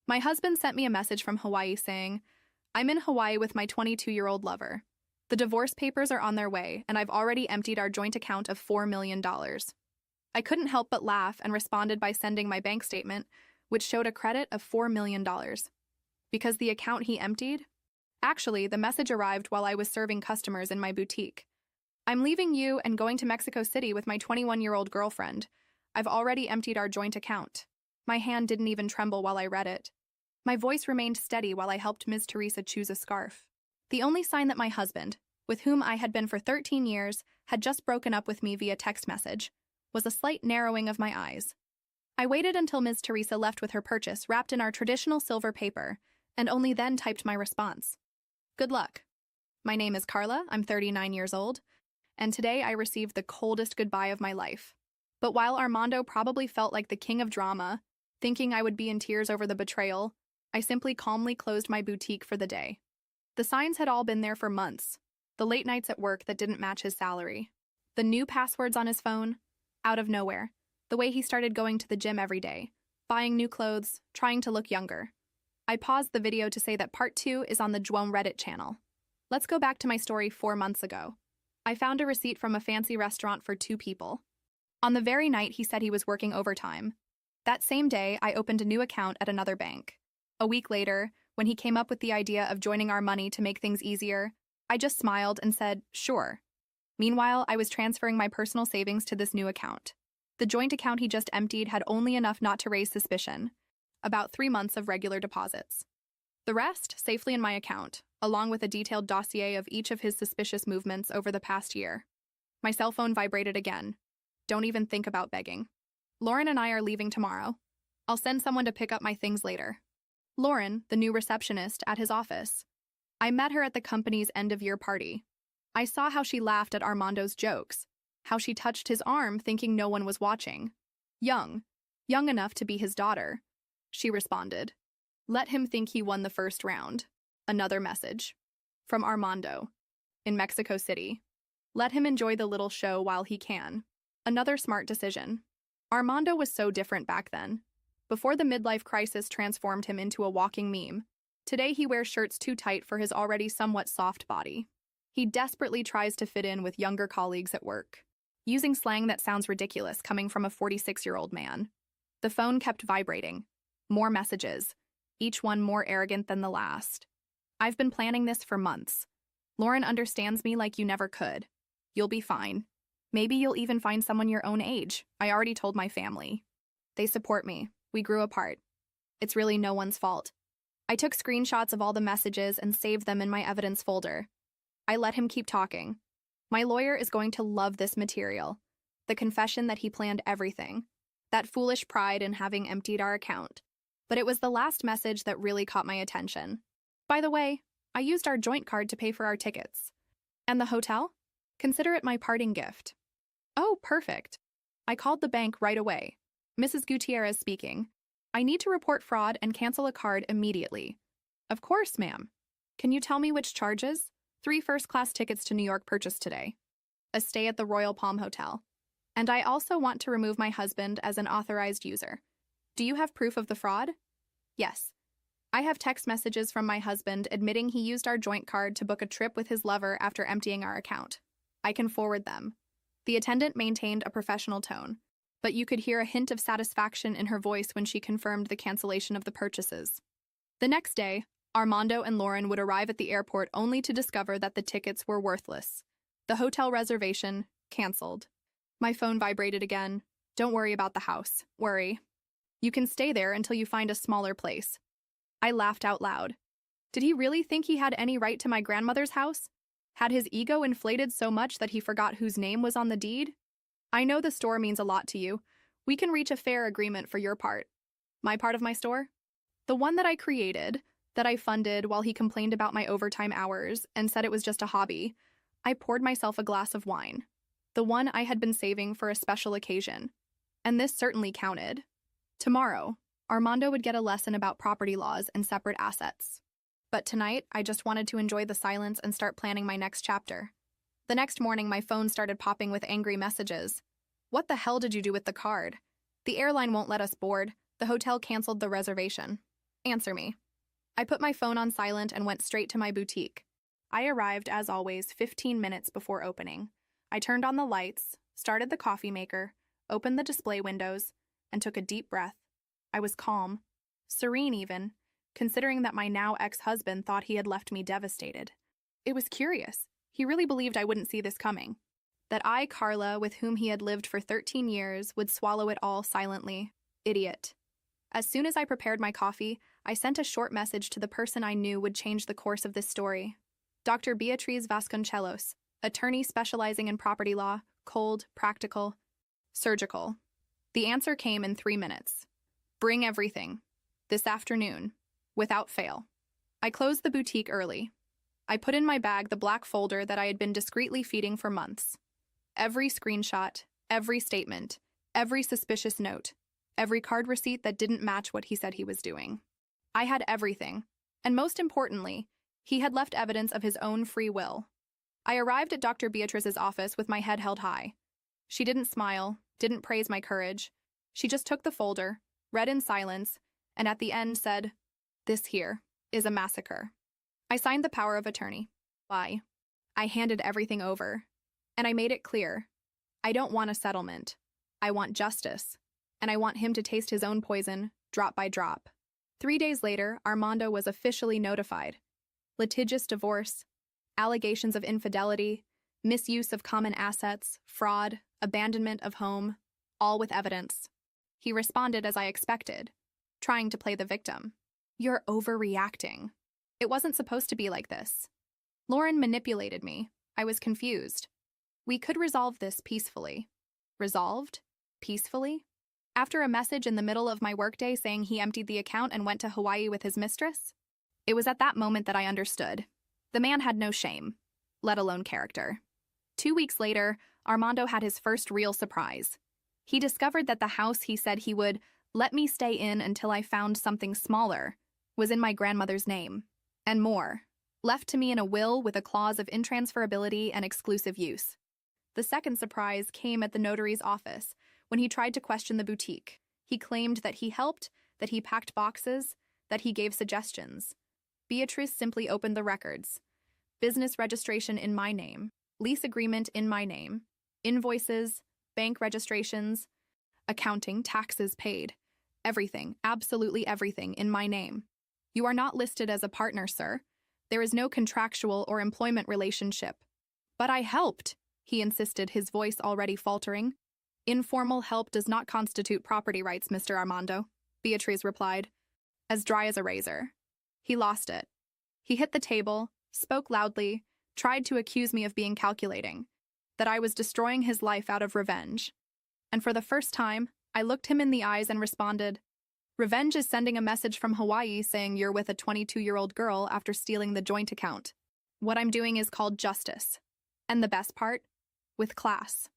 My husband sent me a message from Hawaii saying, I'm in Hawaii with my 22-year-old lover. The divorce papers are on their way, and I've already emptied our joint account of $4 million. I couldn't help but laugh and responded by sending my bank statement, which showed a credit of $4 million. Because the account he emptied? Actually, the message arrived while I was serving customers in my boutique. I'm leaving you and going to Mexico City with my 21-year-old girlfriend. I've already emptied our joint account. My hand didn't even tremble while I read it. My voice remained steady while I helped Ms. Teresa choose a scarf. The only sign that my husband, with whom I had been for 13 years, had just broken up with me via text message, was a slight narrowing of my eyes. I waited until Ms. Teresa left with her purchase wrapped in our traditional silver paper, and only then typed my response. Good luck. My name is Carla, I'm 39 years old, and today I received the coldest goodbye of my life. But while Armando probably felt like the king of drama, thinking I would be in tears over the betrayal, I simply calmly closed my boutique for the day. The signs had all been there for months. The late nights at work that didn't match his salary. The new passwords on his phone. Out of nowhere. The way he started going to the gym every day. Buying new clothes. Trying to look younger. I paused the video to say that part 2 is on the Juan Reddit channel. Let's go back to my story 4 months ago. I found a receipt from a fancy restaurant for 2 people. On the very night he said he was working overtime. That same day, I opened a new account at another bank. A week later, when he came up with the idea of joining our money to make things easier, I just smiled and said, sure. Meanwhile, I was transferring my personal savings to this new account. The joint account he just emptied had only enough not to raise suspicion. About 3 months of regular deposits. The rest, safely in my account, along with a detailed dossier of each of his suspicious movements over the past year. My cell phone vibrated again. Don't even think about begging. Lauren and I are leaving tomorrow. I'll send someone to pick up my things later. Lauren, the new receptionist, at his office. I met her at the company's end-of-year party. I saw how she laughed at Armando's jokes, how she touched his arm thinking no one was watching. Young enough to be his daughter. She responded. Let him think he won the first round. Another message. From Armando. In Mexico City. Let him enjoy the little show while he can. Another smart decision. Armando was so different back then. Before the midlife crisis transformed him into a walking meme. Today he wears shirts too tight for his already somewhat soft body. He desperately tries to fit in with younger colleagues at work. Using slang that sounds ridiculous coming from a 46-year-old man. The phone kept vibrating. More messages. Each one more arrogant than the last. I've been planning this for months. Lauren understands me like you never could. You'll be fine. Maybe you'll even find someone your own age. I already told my family. They support me. We grew apart. It's really no one's fault. I took screenshots of all the messages and saved them in my evidence folder. I let him keep talking. My lawyer is going to love this material. The confession that he planned everything. That foolish pride in having emptied our account. But it was the last message that really caught my attention. By the way, I used our joint card to pay for our tickets. And the hotel? Consider it my parting gift. Oh, perfect. I called the bank right away. Mrs. Gutierrez speaking. I need to report fraud and cancel a card immediately. Of course, ma'am. Can you tell me which charges? 3 first-class tickets to New York purchased today. A stay at the Royal Palm Hotel. And I also want to remove my husband as an authorized user. Do you have proof of the fraud? Yes. I have text messages from my husband admitting he used our joint card to book a trip with his lover after emptying our account. I can forward them. The attendant maintained a professional tone, but you could hear a hint of satisfaction in her voice when she confirmed the cancellation of the purchases. The next day, Armando and Lauren would arrive at the airport only to discover that the tickets were worthless. The hotel reservation, canceled. My phone vibrated again. Don't worry about the house. Worry. You can stay there until you find a smaller place. I laughed out loud. Did he really think he had any right to my grandmother's house? Had his ego inflated so much that he forgot whose name was on the deed? I know the store means a lot to you. We can reach a fair agreement for your part. My part of my store? The one that I created, that I funded while he complained about my overtime hours and said it was just a hobby. I poured myself a glass of wine. The one I had been saving for a special occasion. And this certainly counted. Tomorrow, Armando would get a lesson about property laws and separate assets. But tonight, I just wanted to enjoy the silence and start planning my next chapter. The next morning, my phone started popping with angry messages. What the hell did you do with the card? The airline won't let us board. The hotel canceled the reservation. Answer me. I put my phone on silent and went straight to my boutique. I arrived, as always, 15 minutes before opening. I turned on the lights, started the coffee maker, opened the display windows, and took a deep breath. I was calm, serene even, considering that my now ex-husband thought he had left me devastated. It was curious. He really believed I wouldn't see this coming. That I, Carla, with whom he had lived for 13 years, would swallow it all silently. Idiot. As soon as I prepared my coffee, I sent a short message to the person I knew would change the course of this story. Dr. Beatriz Vasconcelos, attorney specializing in property law, cold, practical, surgical. The answer came in 3 minutes. Bring everything. This afternoon. Without fail. I closed the boutique early. I put in my bag the black folder that I had been discreetly feeding for months. Every screenshot, every statement, every suspicious note, every card receipt that didn't match what he said he was doing. I had everything. And most importantly, he had left evidence of his own free will. I arrived at Dr. Beatriz's office with my head held high. She didn't smile, didn't praise my courage. She just took the folder, read in silence, and at the end said, "This here is a massacre." I signed the power of attorney. Why? I handed everything over. And I made it clear. I don't want a settlement. I want justice. And I want him to taste his own poison, drop by drop. 3 days later, Armando was officially notified. Litigious divorce, allegations of infidelity, misuse of common assets, fraud, abandonment of home, all with evidence. He responded as I expected, trying to play the victim. You're overreacting. It wasn't supposed to be like this. Lauren manipulated me. I was confused. We could resolve this peacefully. Resolved? Peacefully? After a message in the middle of my workday saying he emptied the account and went to Hawaii with his mistress? It was at that moment that I understood. The man had no shame, let alone character. 2 weeks later, Armando had his first real surprise. He discovered that the house he said he would let me stay in until I found something smaller was in my grandmother's name. And more, left to me in a will with a clause of intransferability and exclusive use. The second surprise came at the notary's office when he tried to question the boutique. He claimed that he helped, that he packed boxes, that he gave suggestions. Beatriz simply opened the records. Business registration in my name, lease agreement in my name, invoices, bank registrations, accounting, taxes paid, everything, absolutely everything in my name. You are not listed as a partner, sir. There is no contractual or employment relationship. But I helped, he insisted, his voice already faltering. Informal help does not constitute property rights, Mr. Armando, Beatriz replied, as dry as a razor. He lost it. He hit the table, spoke loudly, tried to accuse me of being calculating, that I was destroying his life out of revenge. And for the first time, I looked him in the eyes and responded, "Revenge is sending a message from Hawaii saying you're with a 22-year-old girl after stealing the joint account. What I'm doing is called justice. And the best part? With class."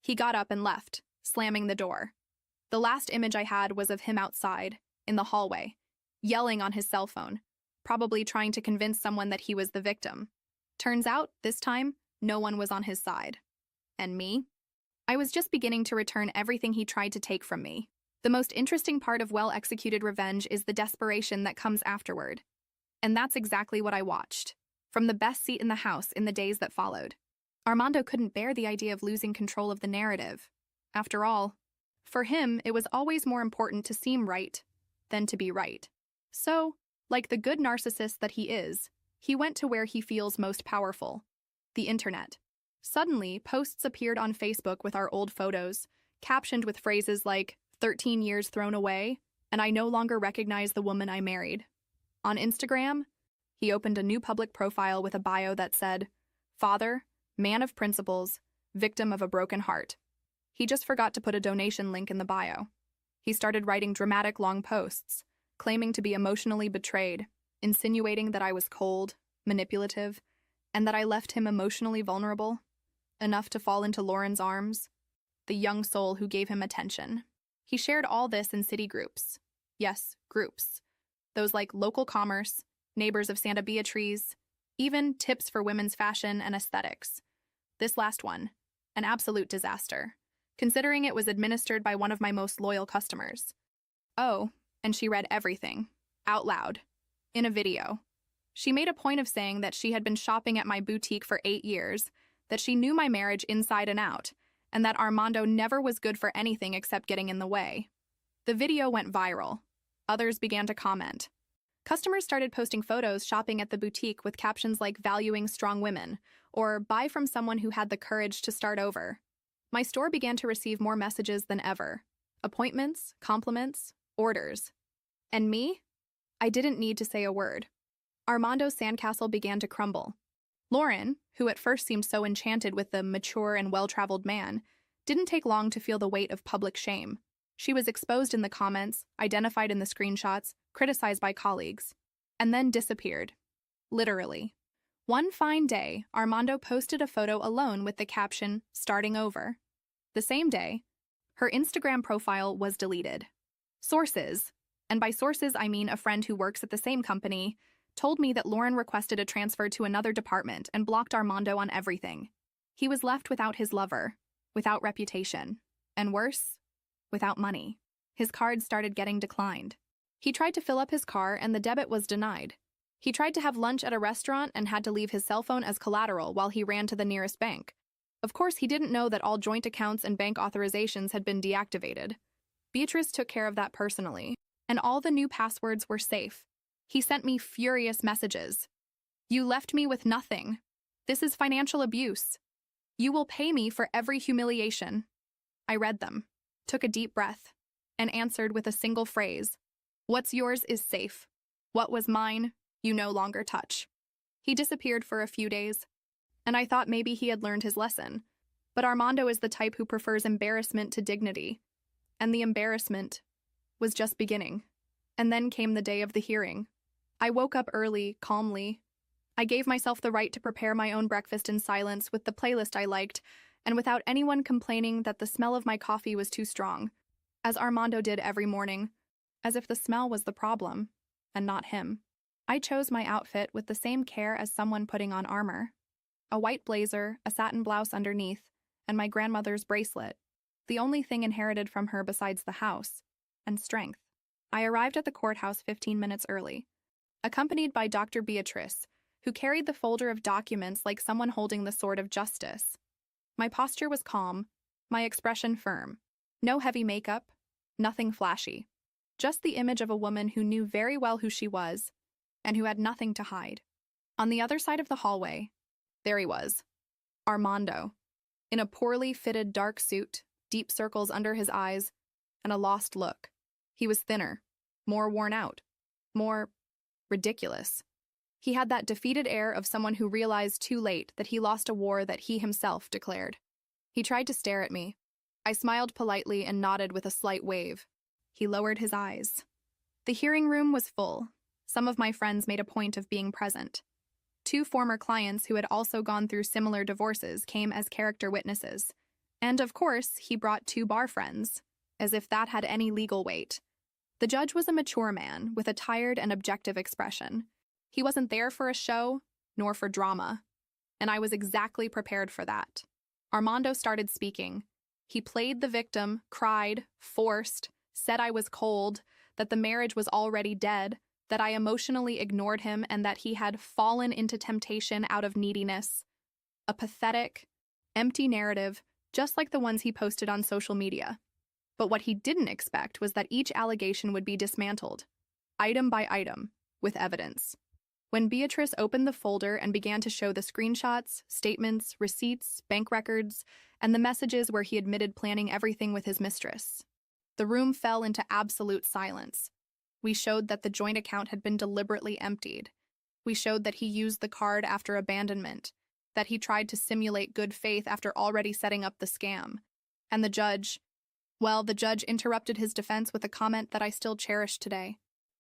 He got up and left, slamming the door. The last image I had was of him outside, in the hallway, yelling on his cell phone, probably trying to convince someone that he was the victim. Turns out, this time, no one was on his side. And me? I was just beginning to return everything he tried to take from me. The most interesting part of well-executed revenge is the desperation that comes afterward. And that's exactly what I watched, from the best seat in the house in the days that followed. Armando couldn't bear the idea of losing control of the narrative. After all, for him, it was always more important to seem right than to be right. So, like the good narcissist that he is, he went to where he feels most powerful, the internet. Suddenly, posts appeared on Facebook with our old photos, captioned with phrases like, 13 years thrown away, and I no longer recognize the woman I married. On Instagram, he opened a new public profile with a bio that said, "Father, man of principles, victim of a broken heart." He just forgot to put a donation link in the bio. He started writing dramatic long posts, claiming to be emotionally betrayed, insinuating that I was cold, manipulative, and that I left him emotionally vulnerable, enough to fall into Lauren's arms, the young soul who gave him attention. He shared all this in city groups. Yes, groups. Those like Local Commerce, Neighbors of Santa Beatriz, even Tips for Women's Fashion and Aesthetics. This last one, an absolute disaster, considering it was administered by one of my most loyal customers. Oh, and she read everything. out loud, in a video. She made a point of saying that she had been shopping at my boutique for 8 years, that she knew my marriage inside and out, and that Armando never was good for anything except getting in the way. The video went viral. Others began to comment. Customers started posting photos shopping at the boutique with captions like "valuing strong women" or "buy from someone who had the courage to start over." My store began to receive more messages than ever. Appointments, compliments, orders. And me? I didn't need to say a word. Armando's sandcastle began to crumble. Lauren, who at first seemed so enchanted with the mature and well-traveled man, didn't take long to feel the weight of public shame. She was exposed in the comments, identified in the screenshots, criticized by colleagues, and then disappeared. Literally. One fine day, Armando posted a photo alone with the caption, "Starting over." The same day, her Instagram profile was deleted. Sources, and by sources I mean a friend who works at the same company, told me that Lauren requested a transfer to another department and blocked Armando on everything. He was left without his lover, without reputation, and worse, without money. His cards started getting declined. He tried to fill up his car and the debit was denied. He tried to have lunch at a restaurant and had to leave his cell phone as collateral while he ran to the nearest bank. Of course, he didn't know that all joint accounts and bank authorizations had been deactivated. Beatrice took care of that personally, and all the new passwords were safe. He sent me furious messages. "You left me with nothing. This is financial abuse. You will pay me for every humiliation." I read them, took a deep breath, and answered with a single phrase. "What's yours is safe. What was mine, you no longer touch." He disappeared for a few days, and I thought maybe he had learned his lesson. But Armando is the type who prefers embarrassment to dignity, and the embarrassment was just beginning. And then came the day of the hearing. I woke up early, calmly. I gave myself the right to prepare my own breakfast in silence with the playlist I liked, and without anyone complaining that the smell of my coffee was too strong, as Armando did every morning, as if the smell was the problem, and not him. I chose my outfit with the same care as someone putting on armor. A white blazer, a satin blouse underneath, and my grandmother's bracelet, the only thing inherited from her besides the house, and strength. I arrived at the courthouse 15 minutes early, accompanied by Dr. Beatrice, who carried the folder of documents like someone holding the sword of justice. My posture was calm, my expression firm. No heavy makeup, nothing flashy. Just the image of a woman who knew very well who she was, and who had nothing to hide. On the other side of the hallway, there he was, Armando, in a poorly fitted dark suit, deep circles under his eyes, and a lost look. He was thinner, more worn out, more ridiculous. He had that defeated air of someone who realized too late that he lost a war that he himself declared. He tried to stare at me. I smiled politely and nodded with a slight wave. He lowered his eyes. The hearing room was full. Some of my friends made a point of being present. 2 former clients who had also gone through similar divorces came as character witnesses. And of course, he brought 2 bar friends, as if that had any legal weight. The judge was a mature man with a tired and objective expression. He wasn't there for a show, nor for drama, and I was exactly prepared for that. Armando started speaking. He played the victim, cried, forced, said I was cold, that the marriage was already dead, that I emotionally ignored him, and that he had fallen into temptation out of neediness. A pathetic, empty narrative, just like the ones he posted on social media. But what he didn't expect was that each allegation would be dismantled, item by item, with evidence. When Beatrice opened the folder and began to show the screenshots, statements, receipts, bank records, and the messages where he admitted planning everything with his mistress, the room fell into absolute silence. We showed that the joint account had been deliberately emptied. We showed that he used the card after abandonment, that he tried to simulate good faith after already setting up the scam. And the judge interrupted his defense with a comment that I still cherish today.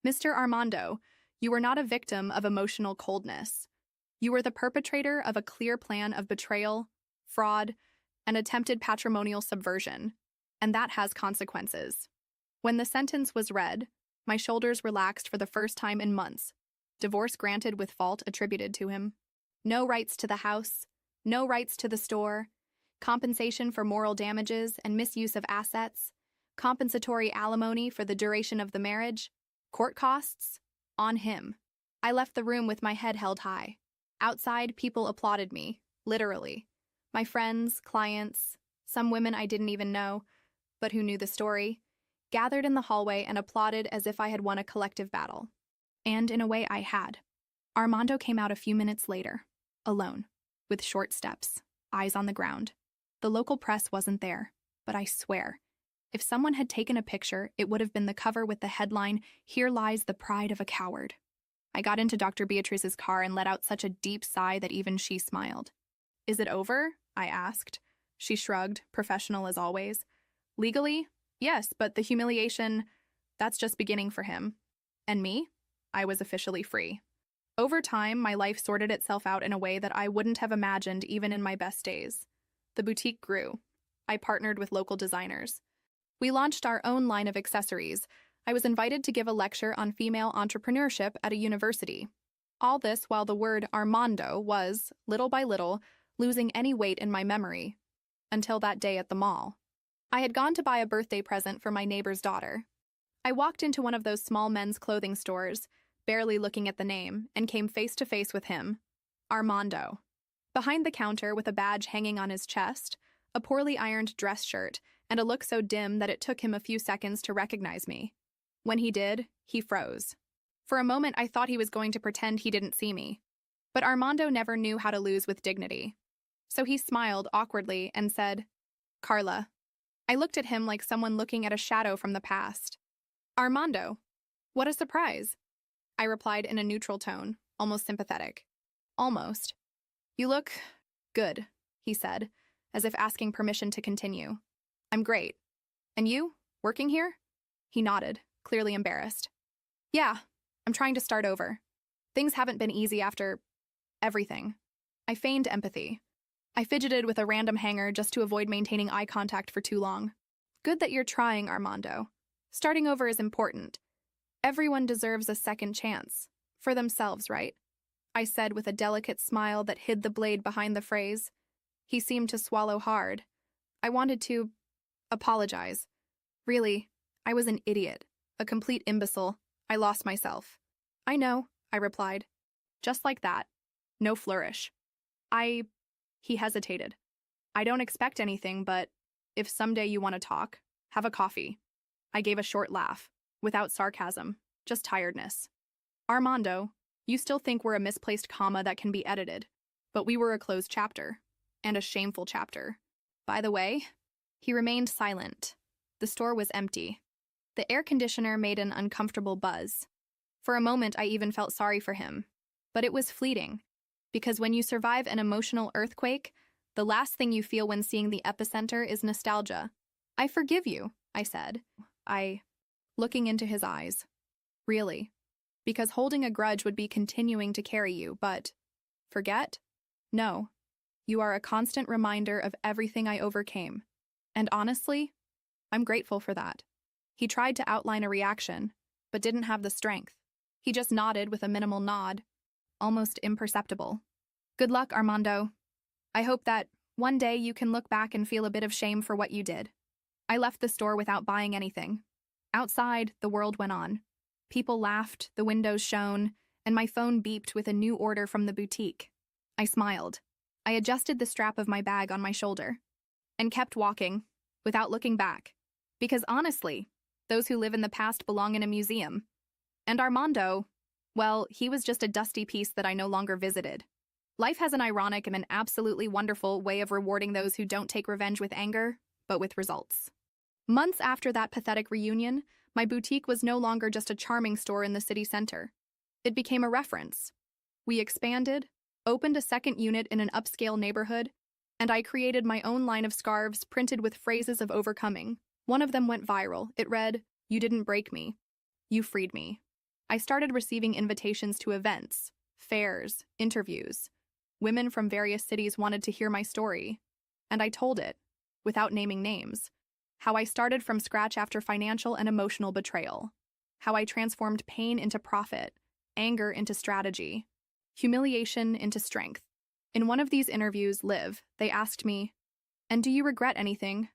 "Mr. Armando, you were not a victim of emotional coldness. You were the perpetrator of a clear plan of betrayal, fraud, and attempted patrimonial subversion, and that has consequences." When the sentence was read, my shoulders relaxed for the first time in months. Divorce granted with fault attributed to him. No rights to the house, no rights to the store, compensation for moral damages and misuse of assets, compensatory alimony for the duration of the marriage, court costs, On him. I left the room with my head held high. Outside, people applauded me, literally. My friends, clients, some women I didn't even know, but who knew the story, gathered in the hallway and applauded as if I had won a collective battle. And in a way, I had. Armando came out a few minutes later, alone, with short steps, eyes on the ground. The local press wasn't there, but I swear, if someone had taken a picture, it would have been the cover with the headline, "Here lies the pride of a coward." I got into Dr. Beatrice's car and let out such a deep sigh that even she smiled. "Is it over?" I asked. She shrugged, professional as always. "Legally, yes, but the humiliation, that's just beginning for him. And me? I was officially free." Over time, my life sorted itself out in a way that I wouldn't have imagined even in my best days. The boutique grew. I partnered with local designers. We launched our own line of accessories. I was invited to give a lecture on female entrepreneurship at a university. All this while the word Armando was, little by little, losing any weight in my memory. Until that day at the mall. I had gone to buy a birthday present for my neighbor's daughter. I walked into one of those small men's clothing stores, barely looking at the name, and came face to face with him. Armando. Behind the counter, with a badge hanging on his chest, a poorly ironed dress shirt, and a look so dim that it took him a few seconds to recognize me. When he did, he froze. For a moment, I thought he was going to pretend he didn't see me. But Armando never knew how to lose with dignity. So he smiled awkwardly and said, "Carla." I looked at him like someone looking at a shadow from the past. "Armando, what a surprise." I replied in a neutral tone, almost sympathetic. "Almost." "You look good," he said, as if asking permission to continue. "I'm great. And you? Working here?" He nodded, clearly embarrassed. "Yeah, I'm trying to start over. Things haven't been easy after everything." I feigned empathy. I fidgeted with a random hanger just to avoid maintaining eye contact for too long. "Good that you're trying, Armando. Starting over is important. Everyone deserves a second chance. For themselves, right?" I said with a delicate smile that hid the blade behind the phrase. He seemed to swallow hard. I wanted to apologize. Really, I was an idiot, a complete imbecile. I lost myself. "I know," I replied. Just like that. No flourish. He hesitated. "I don't expect anything, but if someday you want to talk, have a coffee." I gave a short laugh, without sarcasm, just tiredness. "Armando, you still think we're a misplaced comma that can be edited, but we were a closed chapter, and a shameful chapter. By the way," he remained silent. The store was empty. The air conditioner made an uncomfortable buzz. For a moment, I even felt sorry for him. But it was fleeting, because when you survive an emotional earthquake, the last thing you feel when seeing the epicenter is nostalgia. "I forgive you," I said. Looking into his eyes. "Really? Because holding a grudge would be continuing to carry you, but forget? No. You are a constant reminder of everything I overcame. And honestly, I'm grateful for that." He tried to outline a reaction, but didn't have the strength. He just nodded with a minimal nod, almost imperceptible. "Good luck, Armando. I hope that one day you can look back and feel a bit of shame for what you did." I left the store without buying anything. Outside, the world went on. People laughed, the windows shone, and my phone beeped with a new order from the boutique. I smiled. I adjusted the strap of my bag on my shoulder and kept walking, without looking back. Because honestly, those who live in the past belong in a museum. And Armando, well, he was just a dusty piece that I no longer visited. Life has an ironic and an absolutely wonderful way of rewarding those who don't take revenge with anger, but with results. Months after that pathetic reunion, my boutique was no longer just a charming store in the city center. It became a reference. We expanded, opened a second unit in an upscale neighborhood, and I created my own line of scarves printed with phrases of overcoming. One of them went viral. It read, "You didn't break me. You freed me." I started receiving invitations to events, fairs, interviews. Women from various cities wanted to hear my story, and I told it, without naming names, how I started from scratch after financial and emotional betrayal, how I transformed pain into profit, anger into strategy, humiliation into strength. In one of these interviews, they asked me, "And do you regret anything?"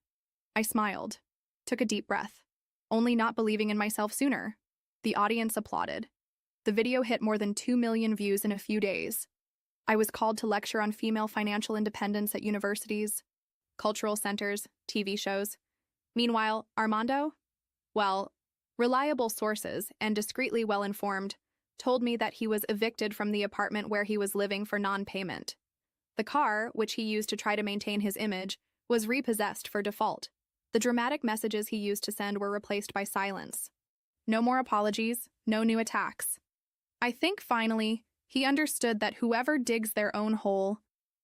I smiled, took a deep breath, only not believing in myself sooner. The audience applauded. The video hit more than 2 million views in a few days. I was called to lecture on female financial independence at universities, cultural centers, TV shows. Meanwhile, Armando? Well, reliable sources and discreetly well-informed told me that he was evicted from the apartment where he was living for non-payment. The car, which he used to try to maintain his image, was repossessed for default. The dramatic messages he used to send were replaced by silence. No more apologies, no new attacks. I think finally, he understood that whoever digs their own hole,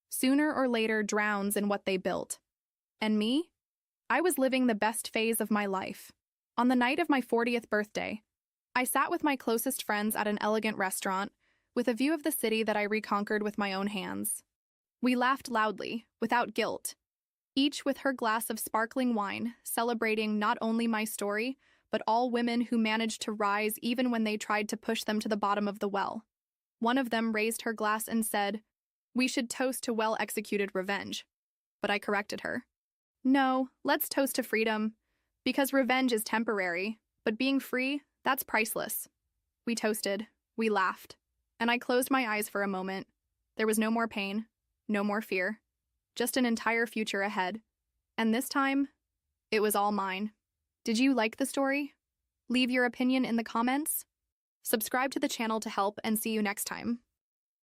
sooner or later drowns in what they built. And me? I was living the best phase of my life. On the night of my 40th birthday, I sat with my closest friends at an elegant restaurant with a view of the city that I reconquered with my own hands. We laughed loudly, without guilt, each with her glass of sparkling wine, celebrating not only my story, but all women who managed to rise even when they tried to push them to the bottom of the well. One of them raised her glass and said, "We should toast to well-executed revenge." But I corrected her. "No, let's toast to freedom, because revenge is temporary, but being free, that's priceless." We toasted, we laughed, and I closed my eyes for a moment. There was no more pain, no more fear, just an entire future ahead. And this time, it was all mine. Did you like the story? Leave your opinion in the comments. Subscribe to the channel to help, and see you next time.